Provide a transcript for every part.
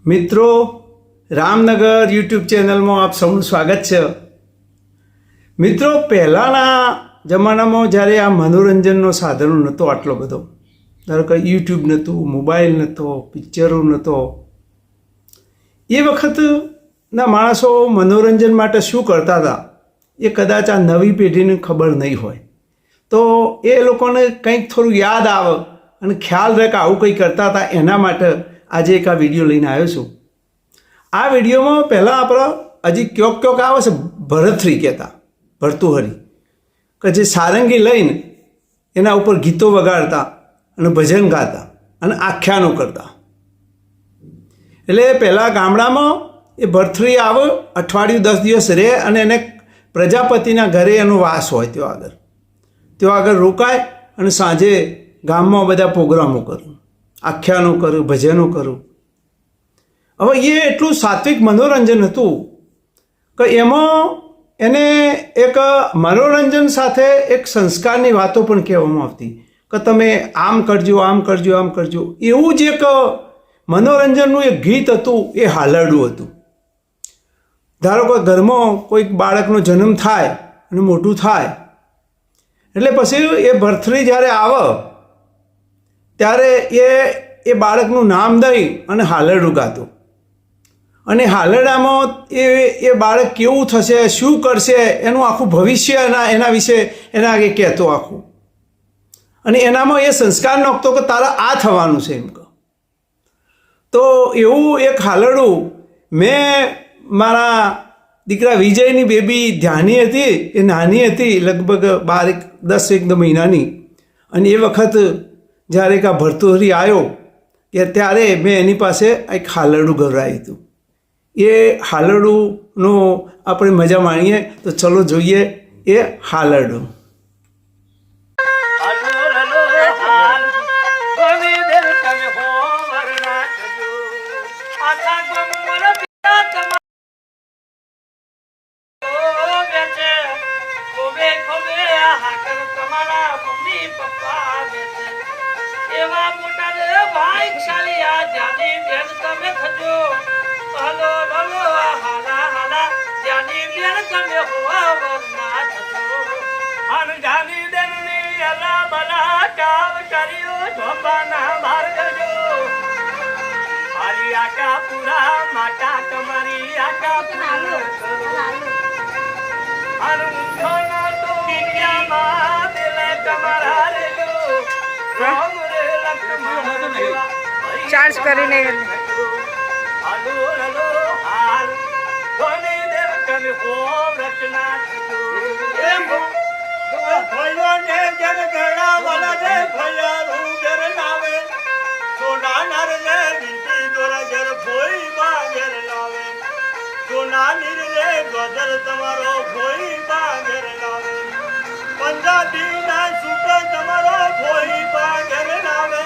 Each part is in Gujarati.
મિત્રો, રામનગર યુટ્યુબ ચેનલમાં આપ સૌનું સ્વાગત છે। મિત્રો, પહેલાંના જમાનામાં જ્યારે આ મનોરંજનનો સાધનો નહોતો આટલો બધો, ધારો કે યુટ્યુબ નહોતું, મોબાઈલ નહોતો, પિક્ચરો નહોતો, એ વખતના માણસો મનોરંજન માટે શું કરતા હતા એ કદાચ આ નવી પેઢીને ખબર નહીં હોય, તો એ લોકોને કંઈક થોડું યાદ આવે અને ખ્યાલ રહે કે આવું કંઈ કરતા હતા। એના માટે આજે એક આ વિડીયો લઈને આવ્યો છું। આ વિડીયોમાં પહેલાં આપણે હજી ક્યોક આવે છે, ભરથરી કહેતા, ભર્તુહરી, કે જે સારંગી લઈને એના ઉપર ગીતો વગાડતા અને ભજન ગાતા અને આખ્યાનો કરતા। એટલે પહેલાં ગામડામાં એ ભરથરી આવે, અઠવાડિયું 10 દિવસ રહે અને એને પ્રજાપતિના ઘરે એનો વાસ હોય, ત્યાં આગળ રોકાય અને સાંજે ગામમાં બધા પ્રોગ્રામો કરું, આખ્યાનો કરું, ભજનો કરું। હવે એ એટલું સાત્વિક મનોરંજન હતું કે એમાં એને એક મનોરંજન સાથે એક સંસ્કારની વાતો પણ કહેવામાં આવતી કે તમે આમ કરજો, આમ કરજો, આમ કરજો। એવું જ એક મનોરંજનનું એક ગીત હતું, એ હાલરડું હતું। ધારો કે ઘરમાં કોઈક બાળકનો જન્મ થાય અને મોટું થાય એટલે પછી એ ભરથરી જ્યારે આવે ત્યારે એ બાળકનું નામ દઈ અને હાલરડું ગાતું, અને હાલરડામાં એ બાળક કેવું થશે, શું કરશે, એનું આખું ભવિષ્ય એના વિશે એના આગે કહેતો આખું, અને એનામાં એ સંસ્કાર નાખતો કે તારે આ થવાનું છે એમ કહો। તો એવું એક હાલરડું મેં મારા દીકરા વિજયની બેબી ધ્યાની હતી, એ નાની હતી, લગભગ 10-11 મહિનાની, અને એ વખત જ્યારે એક આ ભર્તુહરી આવ્યો કે ત્યારે મેં એની પાસે એક હાલરડું ગવડાવ્યું હતું। એ હાલરડુંનો આપણે મજા માણીએ, તો ચલો જોઈએ એ હાલરડું। એવા મોટા રે ભાઈશાળી આ જાની બેન તમે થજો, હલો હલો હાલા હાલા જાની બેન તમે હોવા વરના થજો। અન જાની બેન ની અલા બલા કાવ કર્યો ધોબાના બાર ગજો, હરી આકા પૂરા માટા તમારી આકા પૂરા અન ઊંધો તો દુનિયામાં દિલ તમારા રે જો રામ ચાર્જ કરીને હાલો હાલો હાલ ધોની દેવ તમે હોમ રચના એમ ભયોને જર ગળા વાલા દે ભયારું જર નાવે, સોના નર રે દીતી દોરા જર ભોઈ બાગર લાવે, સોના નીર રે ગોદર તમારો ભોઈ બાગર લાવે, પંજાબી ના સૂટ તમારો ભોઈ બાગર લાવે,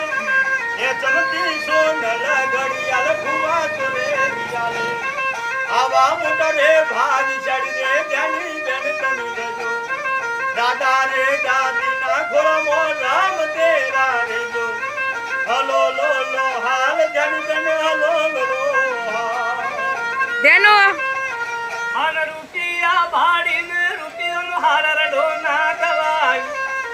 એ ચમકી સોનલ ઘડિયાળ ભુવા તોરે દિયાલે, આવા મોટા રે ભાગશાળી રે જ્ઞાની બેન તમે જજો, દાદા રે દાદી ના ઘોડમો રામ તેરા રેજો, હલો લો લો હાલ જાની બેન હલો લો હાલ દેનો હાલ રૂપિયા ભાડીને રૂપિયાનો હાલરડો ના ગવાય,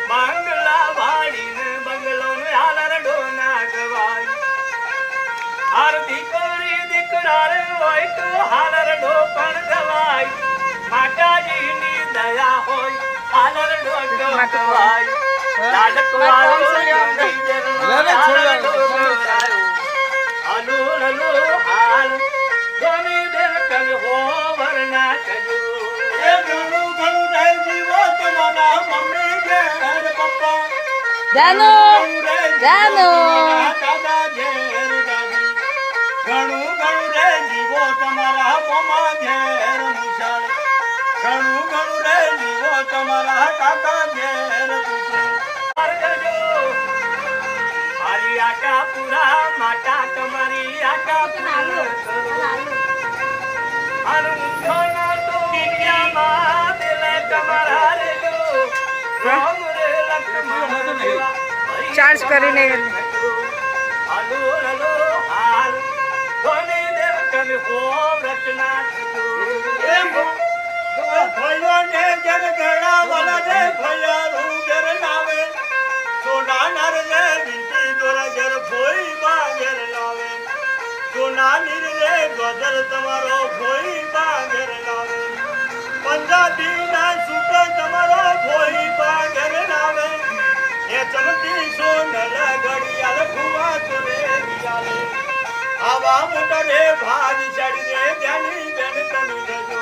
બંગલા ભાડીને બંગલોનો હાલરડો ના ગવાય, હાર દીકરી દીકરા રે હોય તો હાલરડો પણ ગવાય, માતાજીની દયા હોય હાલરડો ગવાય, લાડકવાળો જોડી જન્મ હાલરડો ગવાય, હલો હલો હાલ ધોની દેવ તમે હોવર ના થજો, એ ઘણું ઘણું રહે જીવો તમારા મમ્મી ઘેર પપ્પા, જાનો જાનો દાદા ઘેર દાદી, ઘણું ઘણું રે જીવો તમારા મોમા ઘેર મુસાળ, ઘણું ઘણું રે જીવો તમારા કાકા ઘેર કુકર, હરી આકા પૂરા માતા તમારી આકા પૂરા ચાર્જ કરીને હાલો હાલો હાલ ધોની હોમ રચના એમ ભયોને જન ઘણા વાલા ને ભયારું ઘર લાવે સોના નર રે વિંતી દોરા ઘર ભોઈ બા ઘર લાવે સોના નીર રે ગોદર તમારો ભોઈ બા ઘર લાવે પંજાબી ના સૂટ તમારો ભોઈ બા ઘર લાવે એ ચમતી સોનલ ઘડિયાળ ભુવા તુરે દિયાલે આવા મોટા રે ભાગ ચડી રે જ્ઞાની બેન તમે જજો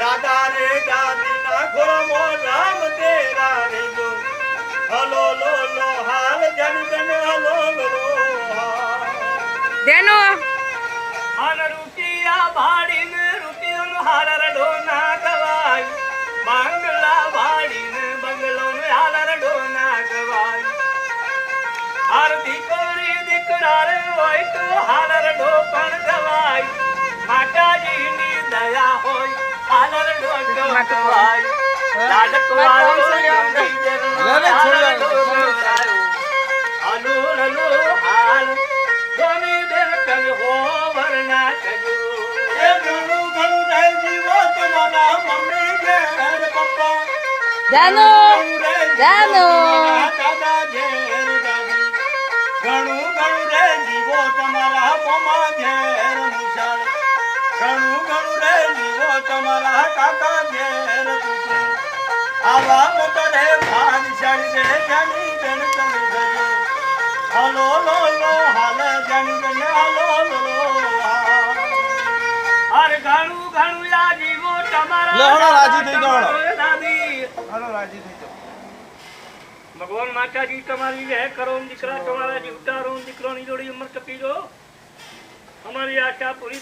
દાદા રે દાદી ના ખોમો રામ તેરા રે જો હલો લો લો હાલ જાની તને હલો લો હાલ દેનો હાલ રૂટિયા ભાડીને રૂટિયાનો હાલ રડો ના ગવાય બંગલા ભાડીને બંગલોનો હાલ રડો ના ગવાય હાર દીકરી દીકરા રે હોય તો હાલ રડો પણ ગવાય માતાજીની દયા હોય હાલ રડો ગવાય લાડકવાળો હાલો હલો હાલ ગોની દેવ કને હો વરના કજો એ ઘણું ઘણું રહી જીવો તમારા મમ્મી ઘેર પપ્પા દેનો દેનો દાદા ઘેર દાદી ઘણું ઘણું રે જીવો તમારા મોમા ઘેર મુસાળ ઘણું ઘણું રે જીવો તમારા કાકા ઘેર પુત્ર આવા મોટા રે ભાગશાળી રે જાની બેન તમે જજો હલો લો લો હાલ જાની બેન હલો લો અરે ઘણું ઘણું યા જીવો તમારા લે હળો રાજી થઈ જાઓ, હળો. દાદી હાલો રાજી થઈ જાઓ. ભગવાન માતાજી તમારી વહેર કરો દીકરા તમારા જીવતા રહો દીકરોની જોડી ઉંમર કપી દો અમારી આશા પૂરી